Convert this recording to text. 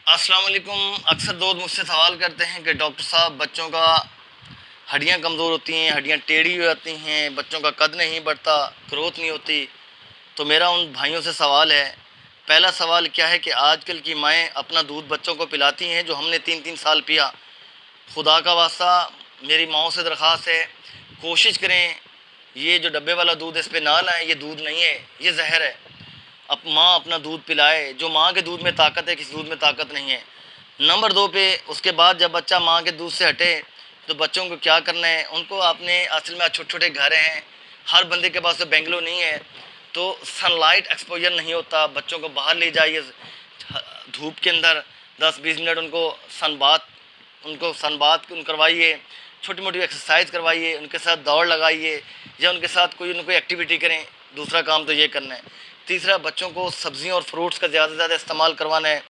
अस्सलाम वालेकुम। अक्सर दोस्त मुझसे सवाल करते हैं कि डॉक्टर साहब, बच्चों का हड्डियां कमज़ोर होती हैं, हड्डियां टेढ़ी हो जाती हैं, बच्चों का कद नहीं बढ़ता, ग्रोथ नहीं होती। तो मेरा उन भाइयों से सवाल है। पहला सवाल क्या है कि आजकल की माएँ अपना दूध बच्चों को पिलाती हैं जो हमने 3-3 साल पिया। खुदा का वास्ता मेरी माँओं से दरख्वास्त है, कोशिश करें ये जो डब्बे वाला दूध इस पे ना लाएं। ये दूध नहीं है, ये जहर है। अब माँ अपना दूध पिलाए। जो माँ के दूध में ताकत है, किसी दूध में ताकत नहीं है। नंबर 2 पे उसके बाद जब बच्चा माँ के दूध से हटे तो बच्चों को क्या करना है, उनको आपने असल में छोटे छोटे घर हैं, हर बंदे के पास तो बेंगलो नहीं है, तो सनलाइट एक्सपोजर नहीं होता। बच्चों को बाहर ले जाइए धूप के अंदर 10-20 मिनट उनको सन बात करवाइए, छोटी मोटी एक्सरसाइज करवाइए, उनके साथ दौड़ लगाइए या उनके साथ कोई एक्टिविटी करें। दूसरा काम तो ये करना है। तीसरा, बच्चों को सब्जियों और फ्रूट्स का ज़्यादा से ज़्यादा इस्तेमाल करवाना है।